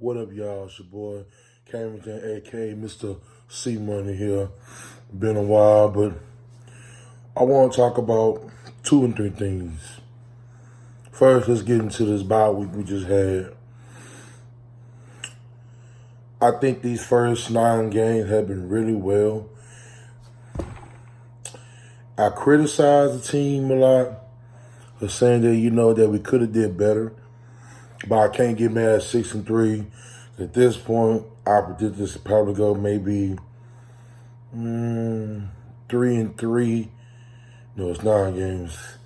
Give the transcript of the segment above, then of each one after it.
What up, y'all? It's your boy Cameron, aka Mr. C Money here. Been a while, but I want to talk about two and three things. First, let's get into this bye week we just had. I think these first 9 games have been really well. I criticize the team a lot for saying that that we could have did better, but I can't get mad at 6-3. At this point, I predict this to probably go maybe 3-3. No, it's 9 games.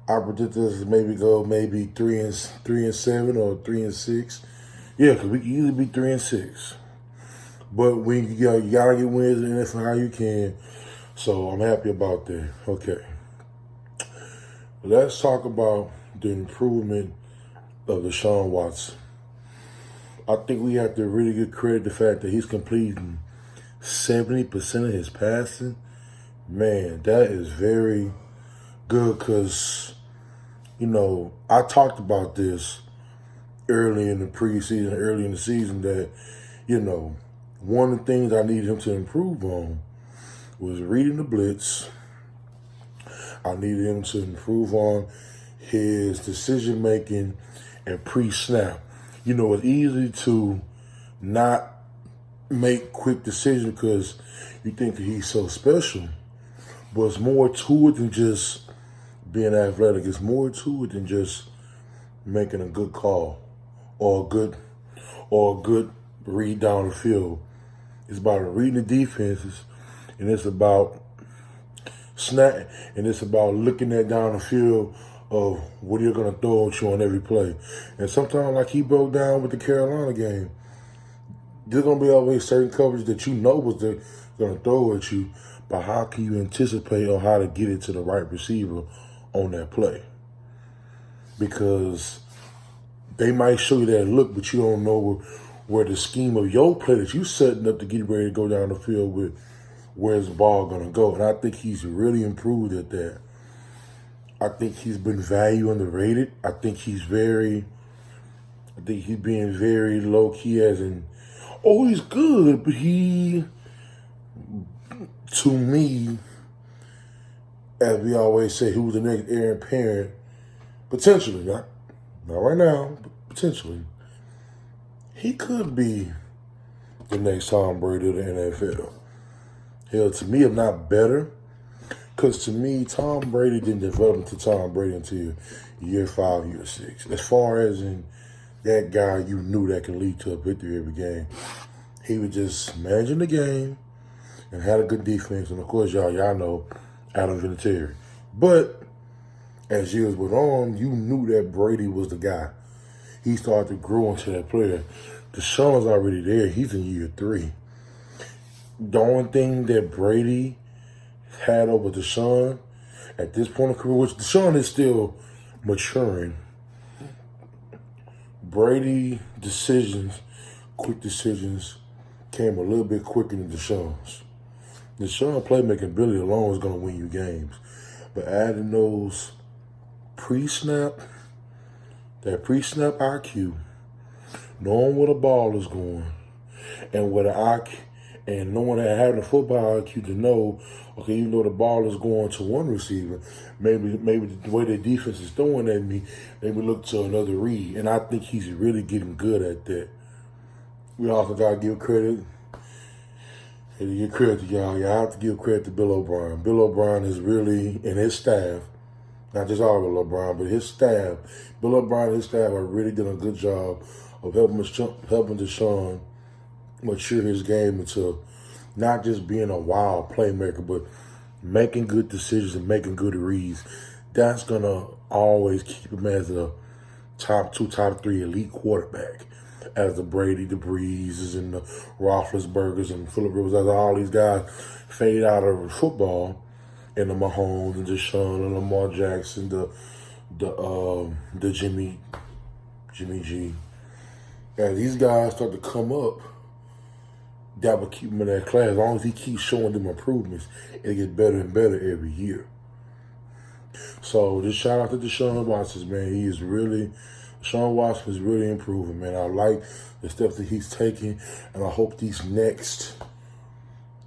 I predict this to maybe go 3-7 or 3-6. Yeah, because we can easily be 3-6. But you gotta get wins in this how you can. So I'm happy about that. Okay. Let's talk about the improvement of Deshaun Watson. I think we have to really give credit the fact that he's completing 70% of his passing. Man, that is very good because, I talked about this early in the preseason, early in the season that, one of the things I needed him to improve on was reading the blitz. I needed him to improve on his decision making and pre-snap. It's easy to not make quick decisions because you think that he's so special. But it's more to it than just being athletic. It's more to it than just making a good call or a good read down the field. It's about reading the defenses, and it's about snap, and it's about looking at down the field of what you're going to throw at you on every play. And sometimes, like he broke down with the Carolina game, there's going to be always certain coverage that was going to throw at you, but how can you anticipate or how to get it to the right receiver on that play? Because they might show you that look, but you don't know where the scheme of your play that you're setting up to get ready to go down the field with, where's the ball going to go. And I think he's really improved at that. I think he's been value underrated. I think he's being very low key as in, he's good, but to me, as we always say, who's the next heir apparent, potentially, not right now, but potentially, he could be the next Tom Brady of the NFL. Hell, to me, if not better, because to me, Tom Brady didn't develop into Tom Brady until year 5, year 6. As far as in that guy you knew that can lead to a victory every game. He was just managing the game and had a good defense. And of course, y'all know Adam Vinatieri. But as years went on, you knew that Brady was the guy. He started to grow into that player. Deshaun's already there. He's in year 3. The only thing that Brady had over Deshaun at this point in career, which Deshaun is still maturing, Brady quick decisions, came a little bit quicker than Deshaun's. Deshaun playmaking ability alone is going to win you games. But adding those pre-snap IQ, knowing where the ball is going, and where the IQ, and knowing that having a football IQ to know, okay, the ball is going to one receiver, maybe the way the defense is throwing at me, maybe look to another read. And I think he's really getting good at that. We also got to give credit. And to give credit to y'all, I have to give credit to Bill O'Brien. Bill O'Brien is really, and his staff, not just all Bill O'Brien, but his staff, Bill O'Brien and his staff are really doing a good job of helping Deshaun mature his game into not just being a wild playmaker, but making good decisions and making good reads. That's going to always keep him as a top 2, top 3 elite quarterback. As the Brady, the Breezes, and the Roethlisbergers and Phillip Rivers, as all these guys fade out of football, and the Mahomes and Deshaun and Lamar Jackson, the Jimmy G. As these guys start to come up, that will keep him in that class. As long as he keeps showing them improvements, it gets better and better every year. So just shout out to Deshaun Watson, man. He is really Sean Watson is really improving, man. I like the steps that he's taking, and I hope these next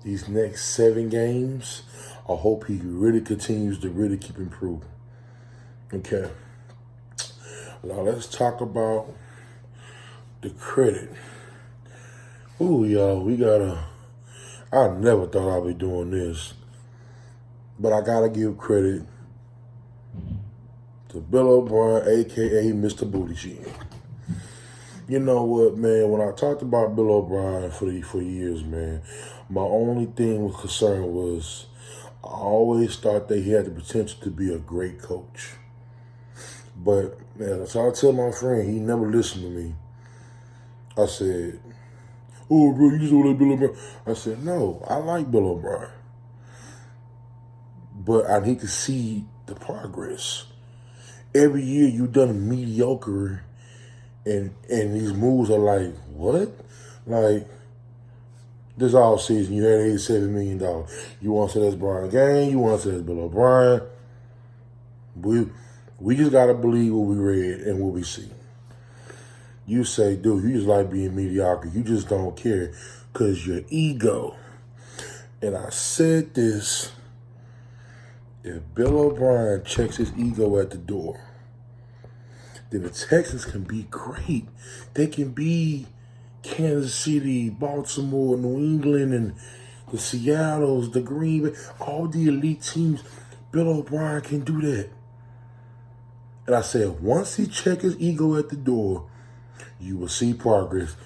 7 games, I hope he really continues to really keep improving. Okay. Now let's talk about the credit. Ooh, y'all, I never thought I'd be doing this, but I gotta give credit to Bill O'Brien, a.k.a. Mr. Booty Cheating. You know what, man? When I talked about Bill O'Brien for years, man, my only thing was concern was I always thought that he had the potential to be a great coach. But, man, so I tell my friend, he never listened to me. I said, oh, bro, you just want to like Bill O'Brien. I said, no, I like Bill O'Brien. But I need to see the progress. Every year you've done mediocre, and these moves are like, what? Like, this all season you had $87 million. You want to say that's Brian Gaines? You want to say that's Bill O'Brien? We just got to believe what we read and what we see. You say, dude, you just like being mediocre. You just don't care because your ego. And I said this, if Bill O'Brien checks his ego at the door, then the Texans can be great. They can be Kansas City, Baltimore, New England, and the Seattles, the Green Bay, all the elite teams. Bill O'Brien can do that. And I said, once he checks his ego at the door, you will see progress.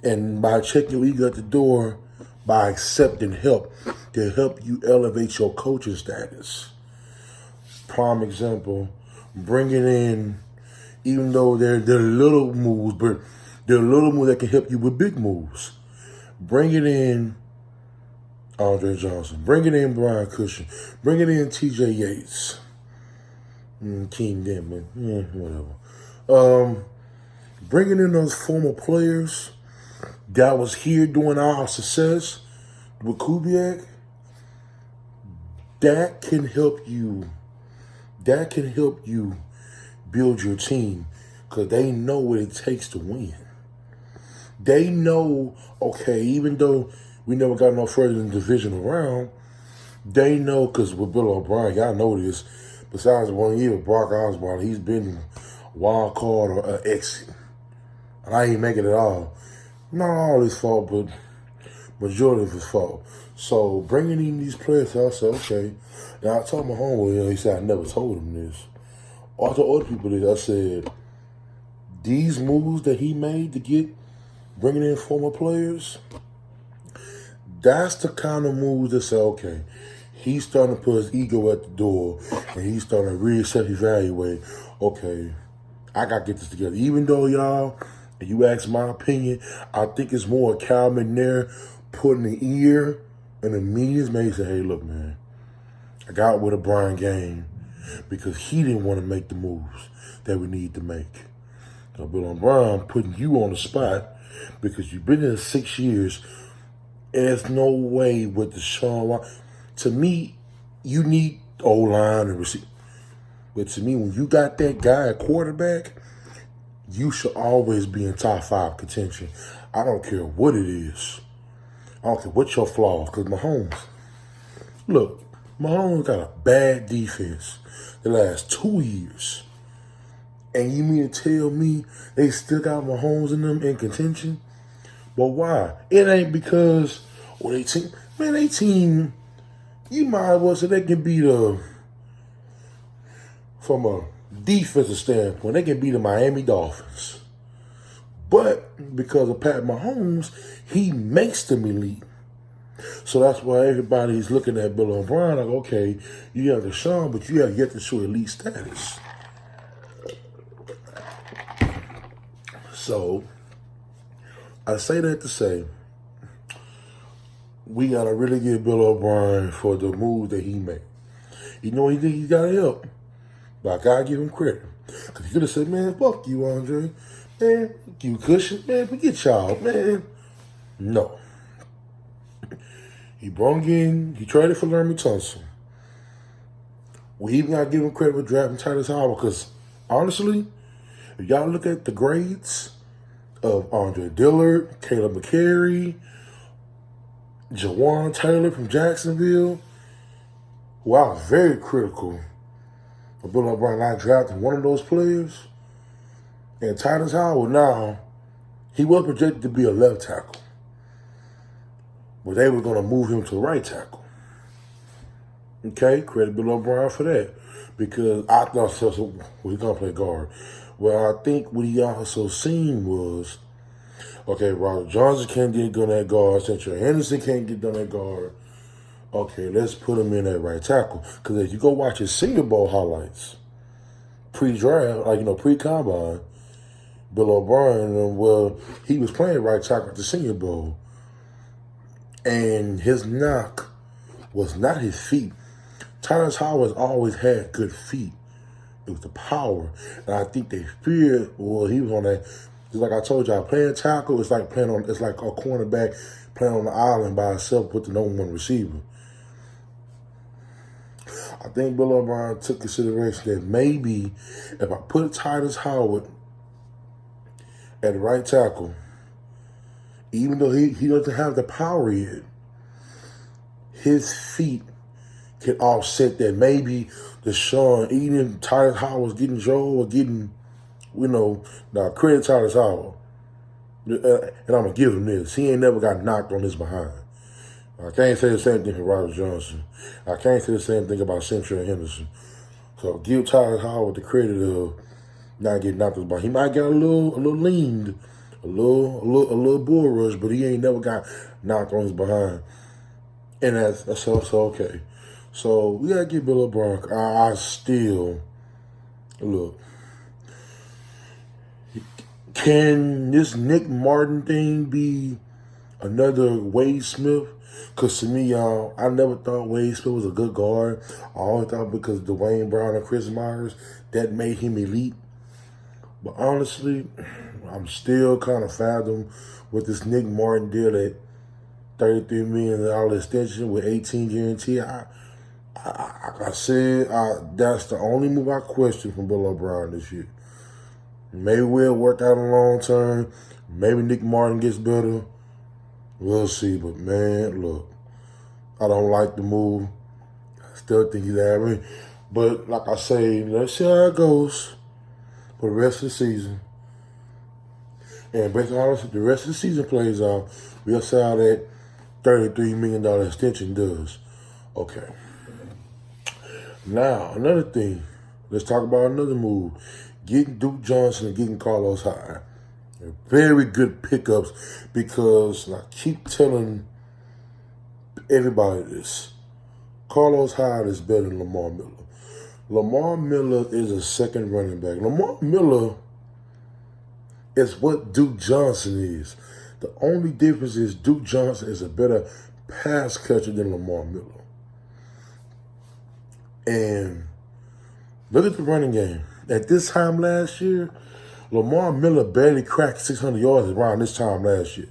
And by checking your ego at the door, by accepting help to help you elevate your coaching status. Prime example, bringing in, even though they're little moves, but they're little moves that can help you with big moves. Bringing in Andre Johnson, bringing in Brian Cushing, bringing in T.J. Yates, Keem Denman, whatever. Bringing in those former players that was here during our success with Kubiak, that can help you. That can help you build your team because they know what it takes to win. They know, okay, even though we never got no further in the divisional round, they know, because with Bill O'Brien, y'all know this, besides 1 year with Brock Osweiler, he's been wild card or exit. And I ain't make it at all. Not all his fault, but majority of his fault. So bringing in these players, I said, okay. Now I told my homeboy, he said I never told him this. I told other people this. I said, these moves that he made to get bringing in former players, that's the kind of moves that say, okay, he's starting to put his ego at the door and he's starting to really self-evaluate, okay, I got to get this together. Even though, y'all, if you ask my opinion, I think it's more Cal McNair putting the ear in the media's made say, hey, look, man, I got with a Brian Gaines because he didn't want to make the moves that we need to make. So Bill O'Brien putting you on the spot because you've been there 6 years, and there's no way with Deshaun Watson. To me, you need O-line and receiver. But to me, when you got that guy at quarterback, you should always be in top 5 contention. I don't care what it is. I don't care what your flaws. Because Mahomes got a bad defense the last 2 years. And you mean to tell me they still got Mahomes in them in contention? But why? It ain't because, they team, you might as well say they can beat from a defensive standpoint, they can beat the Miami Dolphins. But because of Pat Mahomes, he makes them elite. So that's why everybody's looking at Bill O'Brien like, okay, you have Deshaun, but you have yet to show elite status. So I say that to say, we got to really give Bill O'Brien for the move that he made. You know, he got to help. But I got to give him credit. Because he could have said, man, fuck you, Andre. Man, fuck you, Cushion. Man, forget y'all, man. No. He traded for Laramie Tunsil. We even got to give him credit for drafting Titus Howard because, honestly, If y'all look at the grades of Andre Dillard, Caleb McCary, Jawan Taylor from Jacksonville, who I was very critical of Bill O'Brien not drafting one of those players, and Titus Howard, now, he was projected to be a left tackle, but they were going to move him to right tackle. Okay, credit Bill O'Brien for that. Because I thought, so he's going to play guard. Well, I think what he also seen was, okay, Robert Johnson can't get done at guard. Central Henderson can't get done at guard. Okay, let's put him in at right tackle. Because if you go watch his Senior Bowl highlights, pre-draft, pre-combine, Bill O'Brien, well, he was playing right tackle at the Senior Bowl. And his knock was not his feet. Titus Howard always had good feet. It was the power. And I think they feared, well, he was on that. Just like I told y'all, playing tackle is like it's like a cornerback playing on the island by himself with the number one receiver. I think Bill O'Brien took consideration that maybe if I put Titus Howard at right tackle, even though he doesn't have the power yet, his feet can offset that. Maybe Deshaun, even Titus Howard's getting Joe or getting, now credit Titus Howard. And I'm going to give him this. He ain't never got knocked on his behind. I can't say the same thing for Robert Johnson. I can't say the same thing about Central Henderson. So give Titus Howard the credit of not getting knocked on his behind. He might get a little leaned, a little bull rush, but he ain't never got knocked on his behind. And that's also okay. So we gotta give Bill O'Brien. I still look. Can this Nick Martin thing be another Wade Smith? Because to me, y'all, I never thought Wade Smith was a good guard. I always thought because Dwayne Brown and Chris Myers, that made him elite. But honestly, I'm still kind of fathom with this Nick Martin deal at $33 million extension with 18 guarantee. I said, that's the only move I question from Bill O'Brien this year. Maybe we'll work out in the long term. Maybe Nick Martin gets better. We'll see. But, man, look, I don't like the move. I still think he's average. But, like I say, let's see how it goes for the rest of the season. And based on the rest of the season plays out, we'll see how that $33 million extension does. Okay. Now, another thing. Let's talk about another move. Getting Duke Johnson and getting Carlos Hyde. They're very good pickups because, and I keep telling everybody this, Carlos Hyde is better than Lamar Miller. Lamar Miller is a second running back. Lamar Miller is what Duke Johnson is. The only difference is Duke Johnson is a better pass catcher than Lamar Miller. And look at the running game. At this time last year, Lamar Miller barely cracked 600 yards around this time last year.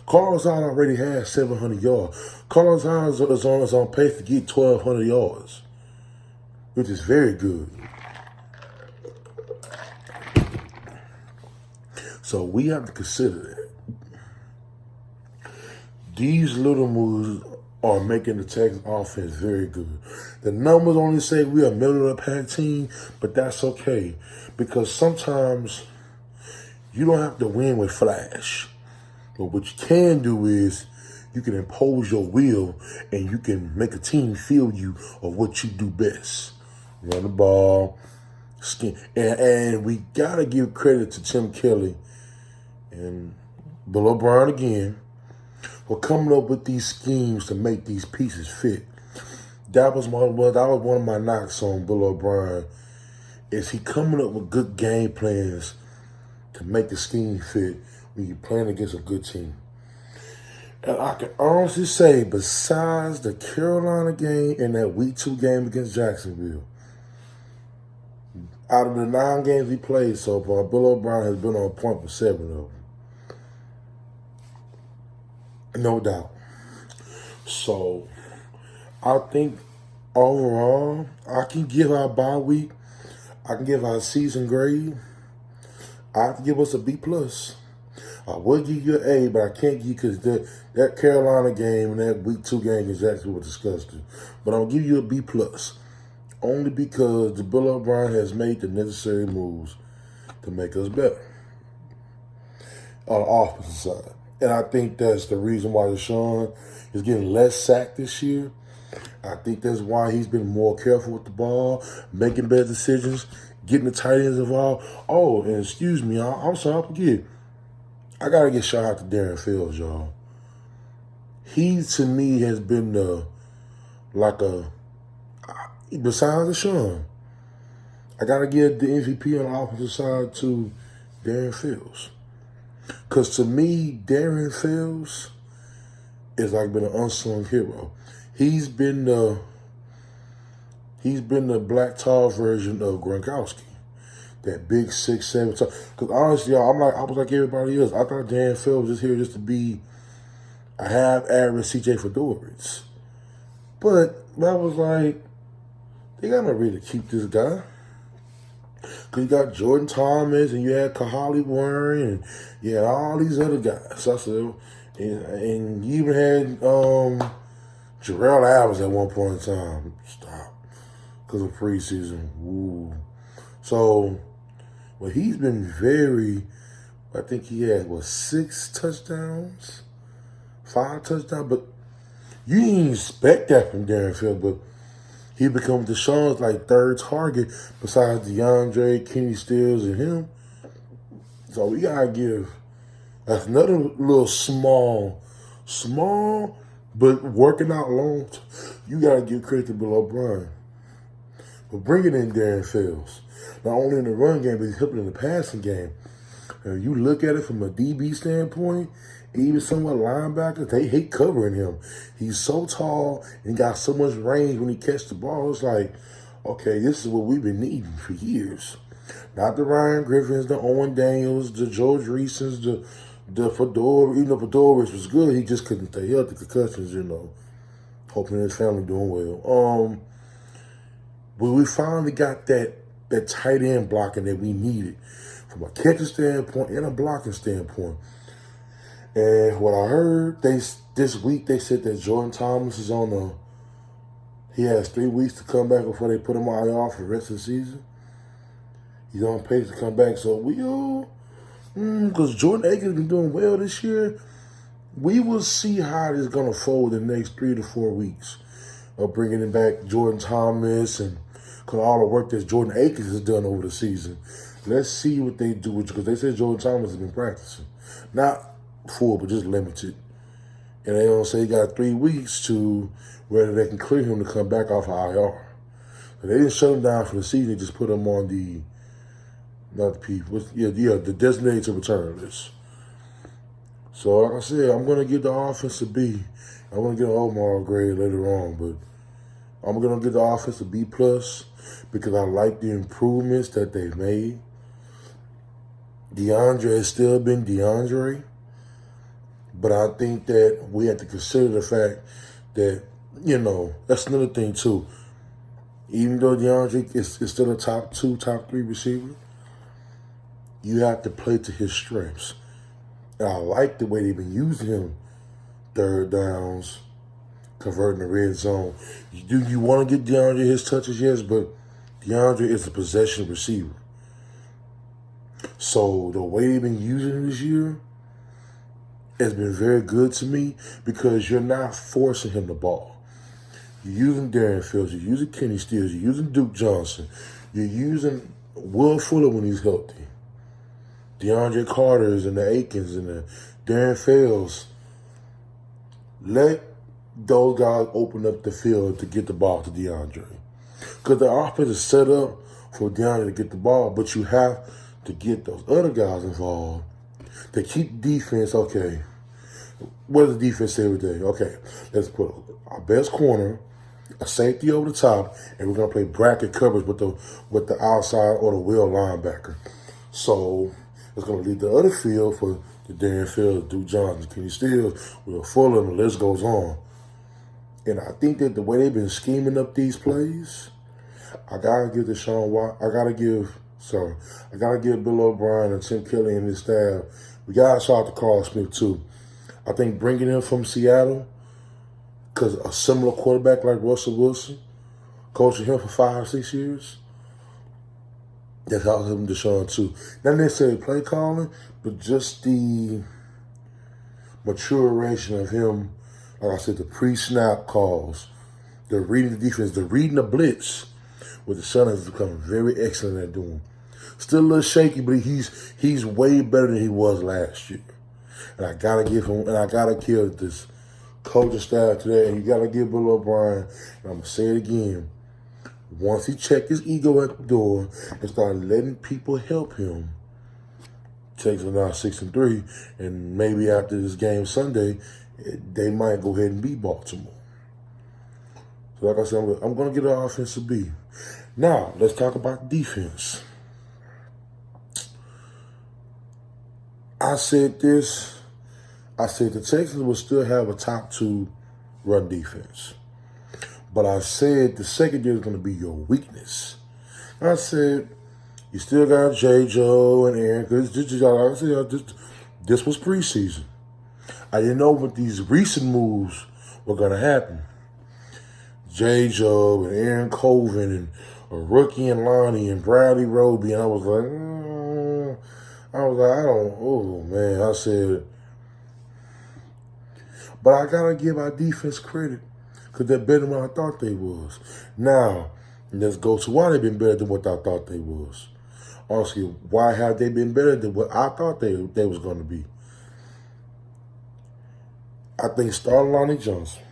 Carlos Hyde already had 700 yards. Carlos Hyde is on pace to get 1,200 yards, which is very good. So we have to consider that. These little moves are making the Texans offense very good. The numbers only say we are a middle-of-the-pack team, but that's okay because sometimes you don't have to win with flash. But what you can do is you can impose your will and you can make a team feel you of what you do best. Run the ball, skin. And we got to give credit to Tim Kelly and Bill O'Brien again for coming up with these schemes to make these pieces fit. That was one of my knocks on Bill O'Brien, is he coming up with good game plans to make the scheme fit when you're playing against a good team. And I can honestly say, besides the Carolina game and that Week 2 game against Jacksonville, out of the 9 games he played so far, Bill O'Brien has been on point for 7 of them. No doubt. So, I think overall, I can give our bye week, I can give our season grade I have to give us a B plus. I would give you an A, but I can't give you because that Carolina game and that Week 2 game is actually what disgusting. But I'll give you a B plus, only because the Bill O'Brien has made the necessary moves to make us better on the offensive side. And I think that's the reason why Deshaun is getting less sacked this year. I think that's why he's been more careful with the ball, making better decisions, getting the tight ends involved. Oh, and excuse me, I'm sorry, I forget. I got to get shout out to Darren Fields, y'all. He, to me, has been besides Deshaun, I got to give the MVP on the offensive side to Darren Fields. Because to me, Darren Fields is like been an unsung hero. He's been the black tall version of Gronkowski. That big 6'7" tall. Because honestly, y'all, I was like everybody else. I thought Darren Fields was here just to be a half-average CJ Fedorowicz. But I was like, they got no reason to keep this guy. Because you got Jordan Thomas, and you had Kahali Warren, and you had all these other guys. So I said, and you even had Jarrell Adams at one point in time. Stop. Because of preseason. Ooh. So, well, he's been I think he had, 6 touchdowns? 5 touchdowns? But you didn't expect that from Darren Fields, but he become Deshaun's third target besides DeAndre, Kenny Stills, and him. So we gotta give. That's another little small, but working out long. You gotta give credit to Bill O'Brien for bringing in Darren Fields. Not only in the run game, but he's helping in the passing game. And you look at it from a DB standpoint, even some of the linebackers, they hate covering him. He's so tall and got so much range when he catches the ball. It's like, okay, this is what we've been needing for years. Not the Ryan Griffins, the Owen Daniels, the George Reesons, the Fedora. Even though Fedora was good, he just couldn't stay healthy. Concussions, hoping his family doing well. But we finally got that tight end blocking that we needed from a catching standpoint and a blocking standpoint. And what I heard, this week they said that Jordan Thomas is he has 3 weeks to come back before they put him on IR for the rest of the season. He's on pace to come back. So because Jordan Akins has been doing well this year, we will see how it is going to fold in the next 3 to 4 weeks of bringing in back Jordan Thomas and because all the work that Jordan Akins has done over the season. Let's see what they do because they said Jordan Thomas has been practicing. Not full, but just limited. And they don't say he got 3 weeks to whether they can clear him to come back off of IR. So they didn't shut him down for the season. They just put him on the designated to return list. So like I said, I'm going to give the offense a B. I'm going to get an Omar grade later on, but I'm going to give the offense a B plus because I like the improvements that they've made. DeAndre has still been DeAndre. But I think that we have to consider the fact that, that's another thing too. Even though DeAndre is still a top 2, top 3 receiver, you have to play to his strengths. And I like the way they've been using him, third downs, converting the red zone. You want to get DeAndre his touches, yes, but DeAndre is a possession receiver. So the way they've been using him this year has been very good to me because you're not forcing him the ball. You're using Darren Fields, you're using Kenny Stills, you're using Duke Johnson, you're using Will Fuller when he's healthy, DeAndre Carter's and the Akins and the Darren Fields. Let those guys open up the field to get the ball to DeAndre. Because the offense is set up for DeAndre to get the ball, but you have to get those other guys involved to keep defense, okay. What does the defense say every day? Okay, let's put our best corner, a safety over the top, and we're gonna play bracket coverage with the outside or the wheel linebacker. So it's gonna leave the other field for the Darren Fields, Duke Johnson, Kenny Stills, Will Fuller, and the list goes on. And I think that the way they've been scheming up these plays, I gotta give So I gotta give Bill O'Brien and Tim Kelly and his staff. We gotta shout out to Carl Smith too. I think bringing him from Seattle, because a similar quarterback like Russell Wilson, coaching him for 5-6 years, that helped him Deshaun too. Not necessarily play calling, but just the maturation of him. Like I said, the pre-snap calls, the reading the defense, the reading the blitz, what the Sun has become very excellent at doing. Still a little shaky, but he's way better than he was last year. And I gotta give him, and I gotta give this coaching staff today, and you gotta give Bill O'Brien, and I'm gonna say it again. Once he checked his ego at the door and started letting people help him, Texans are now 6-3, and maybe after this game Sunday, they might go ahead and beat Baltimore. So like I said, I'm going to get an offensive B. Now, let's talk about defense. I said this. I said the Texans will still have a top 2 run defense. But I said the secondary is going to be your weakness. I said you still got J. Joe and Aaron. Because this was preseason. I didn't know what these recent moves were going to happen. J. Joe and Aaron Colvin and a rookie and Lonnie and Bradley Roby. And I was like, I said, but I got to give our defense credit because they're better than what I thought they was. Now, let's go to why they've been better than what I thought they was. Honestly, why have they been better than what I thought they was going to be? I think starting Lonnie Johnson.